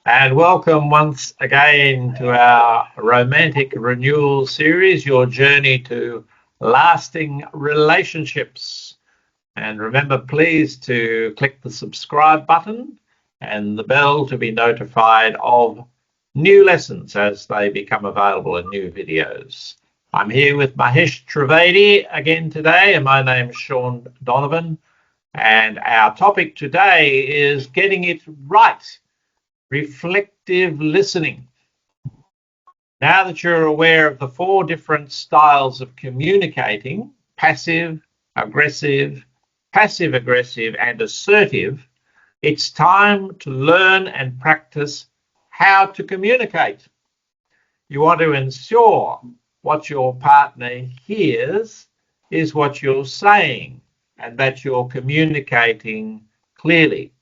And welcome once again to our Romantic Renewal series, your journey to lasting relationships. And remember, please, to click the subscribe button and the bell to be notified of new lessons as they become available in new videos. I'm here with Mahesh Trivedi again today, and my name's Sean Donovan. And our topic today is getting it right. Reflective listening. Now that you're aware of the four different styles of communicating, passive, aggressive, passive aggressive, and assertive, it's time to learn and practice how to communicate. You want to ensure what your partner hears is what you're saying and that you're communicating clearly.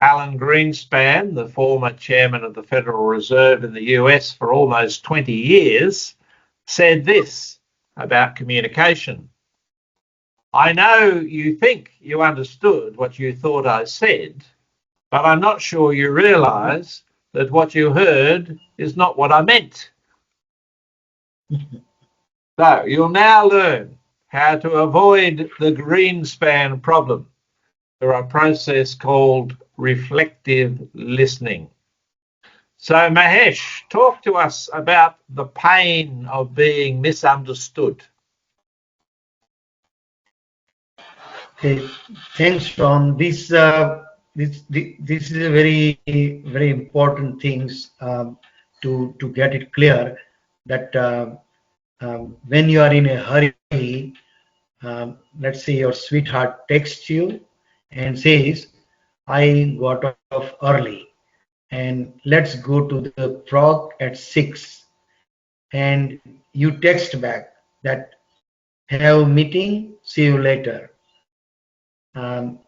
Alan Greenspan, the former chairman of the Federal Reserve in the US for almost 20 years, said this about communication. I know you think you understood what you thought I said, but I'm not sure you realize that what you heard is not what I meant. So you'll now learn how to avoid the Greenspan problem through a process called reflective listening. So, Mahesh, talk to us about the pain of being misunderstood. Okay, thanks, Sean. This is a very important things to get it clear that when you are in a hurry, let's say your sweetheart texts you and says, "I got off early, and let's go to the frog at 6," and you text back that have meeting, see you later. Um,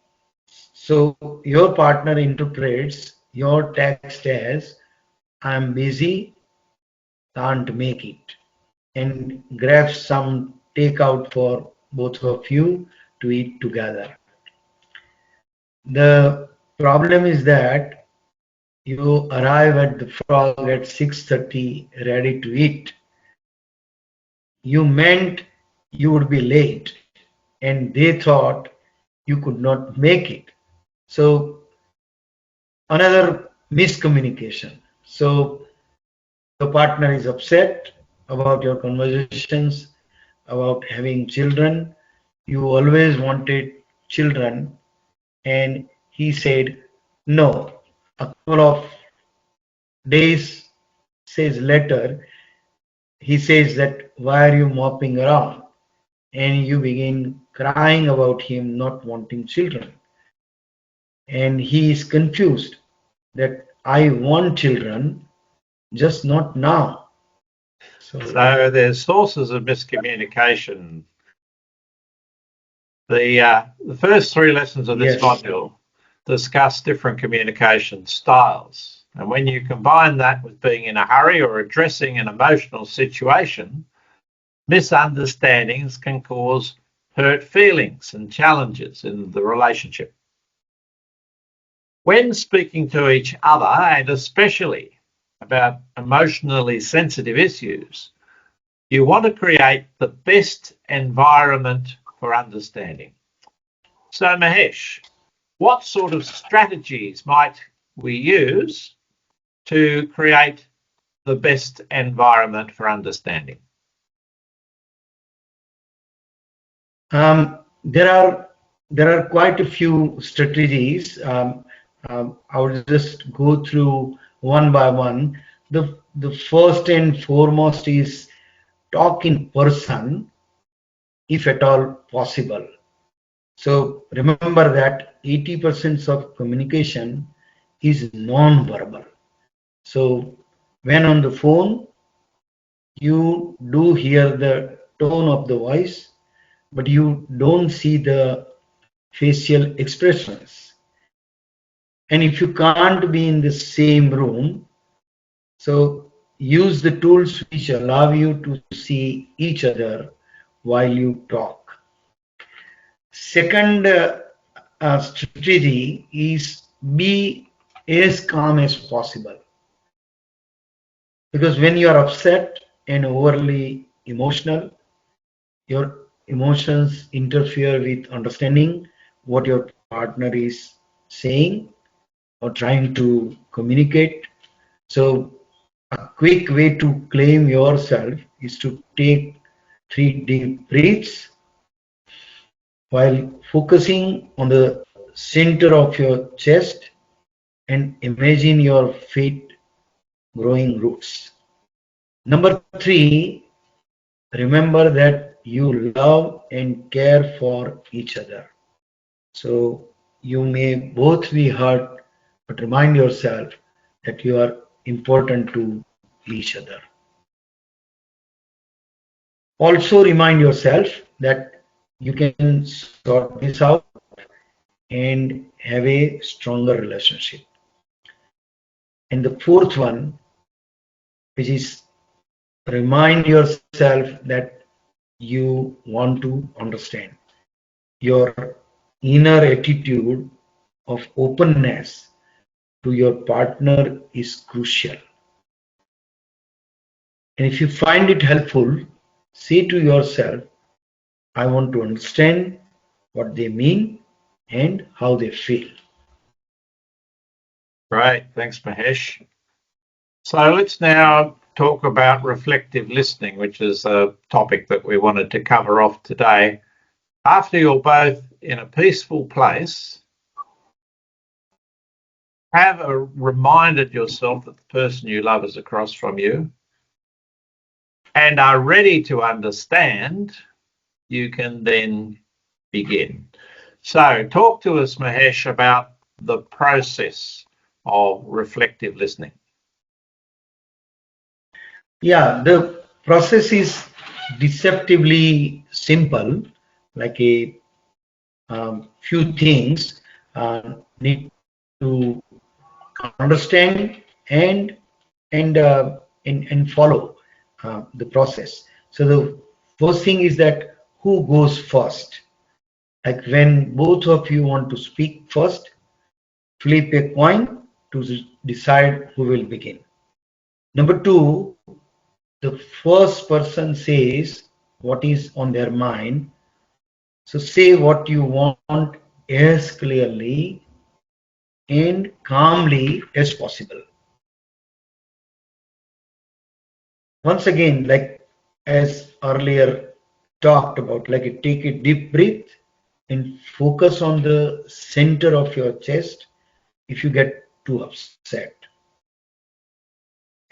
So your partner interprets your text as "I'm busy, can't make it," and grabs some takeout for both of you to eat together. The problem is that you arrive at the frog at 6:30 ready to eat. You meant you would be late, and they thought you could not make it. So another miscommunication. So your partner is upset about your conversations about having children. You always wanted children, and he said no. A couple of days says later, he says that why are you mopping around? And you begin crying about him not wanting children. And he is confused that I want children, just not now. So there's sources of miscommunication. The first three lessons of this Yes. module discuss different communication styles. And when you combine that with being in a hurry or addressing an emotional situation, misunderstandings can cause hurt feelings and challenges in the relationship. When speaking to each other, and especially about emotionally sensitive issues, you want to create the best environment for understanding. So, Mahesh, what sort of strategies might we use to create the best environment for understanding? There are quite a few strategies. I will just go through one by one. The first and foremost is talk in person, if at all possible. So remember that 80% of communication is non-verbal. So when on the phone, you do hear the tone of the voice, but you don't see the facial expressions. And if you can't be in the same room, so use the tools which allow you to see each other while you talk. Second strategy is be as calm as possible. Because when you are upset and overly emotional, your emotions interfere with understanding what your partner is saying or trying to communicate. So a quick way to claim yourself is to take 3 deep breaths while focusing on the center of your chest and imagine your feet growing roots. Number 3, remember that you love and care for each other. So you may both be hurt, but remind yourself that you are important to each other. Also remind yourself that you can sort this out and have a stronger relationship. And the fourth one, which is remind yourself that you want to understand. Your inner attitude of openness to your partner is crucial. And if you find it helpful, say to yourself, I want to understand what they mean and how they feel. Great. Thanks, Mahesh. So let's now talk about reflective listening, which is a topic that we wanted to cover off today. After you're both in a peaceful place, have reminded yourself that the person you love is across from you and are ready to understand, you can then begin. So talk to us, Mahesh, about the process of reflective listening. Yeah, the process is deceptively simple, like a few things need to understand and follow the process. So the first thing is that who goes first? Like when both of you want to speak first, flip a coin to decide who will begin. Number 2, the first person says what is on their mind. So say what you want as clearly and calmly as possible. Once again, like as earlier talked about, like take a deep breath and focus on the center of your chest if you get too upset.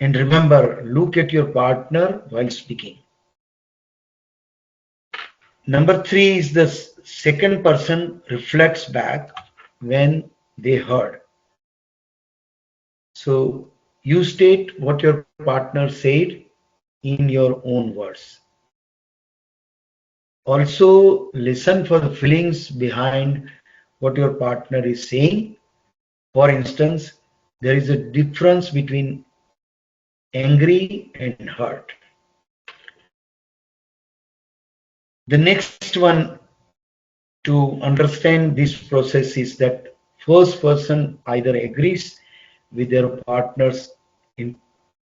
And remember, look at your partner while speaking. Number 3 is the second person reflects back when they heard. So you state what your partner said in your own words. Also listen for the feelings behind what your partner is saying. For instance, there is a difference between angry and hurt. The next one to understand this process is that first person either agrees with their partner's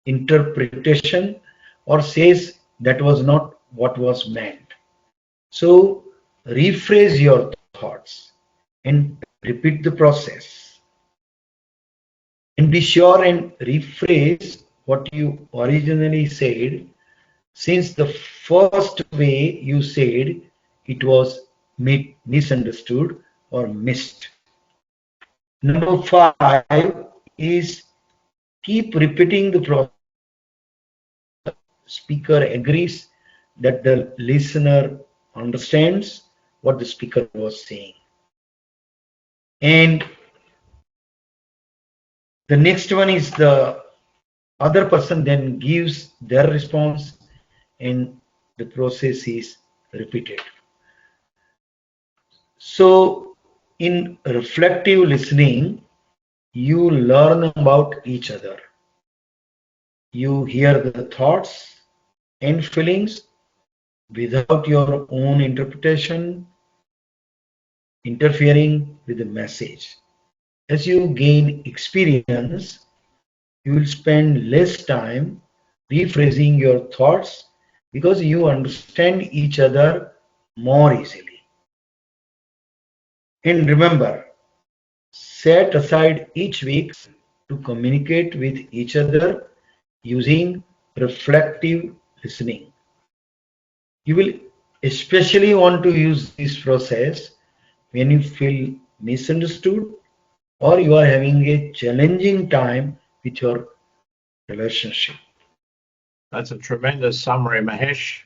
interpretation or says that was not what was meant. So rephrase your thoughts and repeat the process. And be sure and rephrase what you originally said, since the first way you said it was misunderstood or missed. Number 5 is keep repeating the process. Speaker agrees that the listener understands what the speaker was saying. And the next one is the other person then gives their response and the process is repeated. So in reflective listening, you learn about each other. You hear the thoughts and feelings without your own interpretation interfering with the message. As you gain experience, you will spend less time rephrasing your thoughts because you understand each other more easily. And remember, set aside each week to communicate with each other using reflective listening. You will especially want to use this process when you feel misunderstood or you are having a challenging time with your relationship. That's a tremendous summary, Mahesh.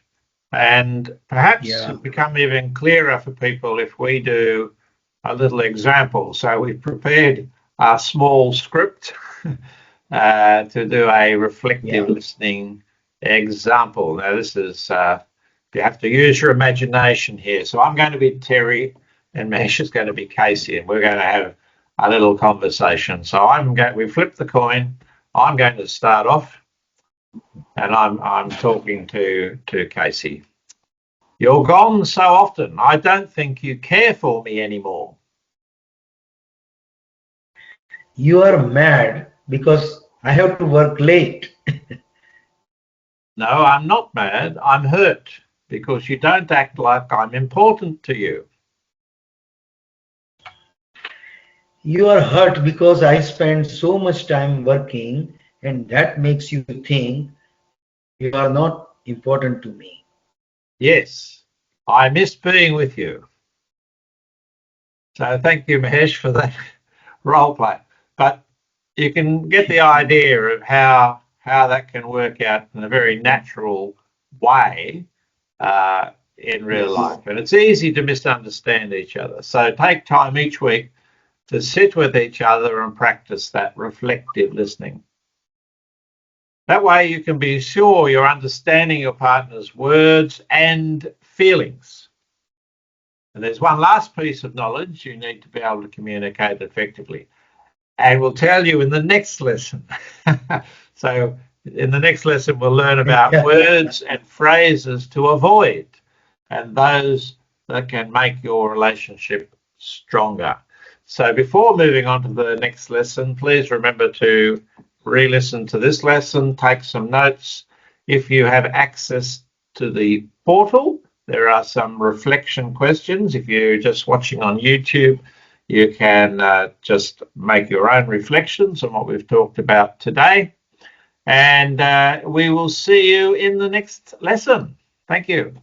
And perhaps Yeah, it become even clearer for people if we do a little example. So we've prepared a small script to do a reflective yeah. listening example. Now, this is, you have to use your imagination here. So I'm going to be Terry and Mahesh is going to be Casey, and we're going to have a little conversation. So we flip the coin. I'm going to start off and I'm talking to Casey. You're gone so often. I don't think you care for me anymore. You are mad because I have to work late. No, I'm not mad. I'm hurt because you don't act like I'm important to you. You are hurt because I spend so much time working and that makes you think you are not important to me. Yes, I miss being with you. So thank you, Mahesh, for that role play. But you can get the idea of how that can work out in a very natural way in real Yes. life. And it's easy to misunderstand each other. So take time each week to sit with each other and practice that reflective listening. That way you can be sure you're understanding your partner's words and feelings. And there's one last piece of knowledge you need to be able to communicate effectively. And we'll tell you in the next lesson. So in the next lesson, we'll learn about words and phrases to avoid and those that can make your relationship stronger. So before moving on to the next lesson, please remember to re-listen to this lesson, take some notes. If you have access to the portal, there are some reflection questions. If you're just watching on YouTube, you can just make your own reflections on what we've talked about today. And we will see you in the next lesson. Thank you.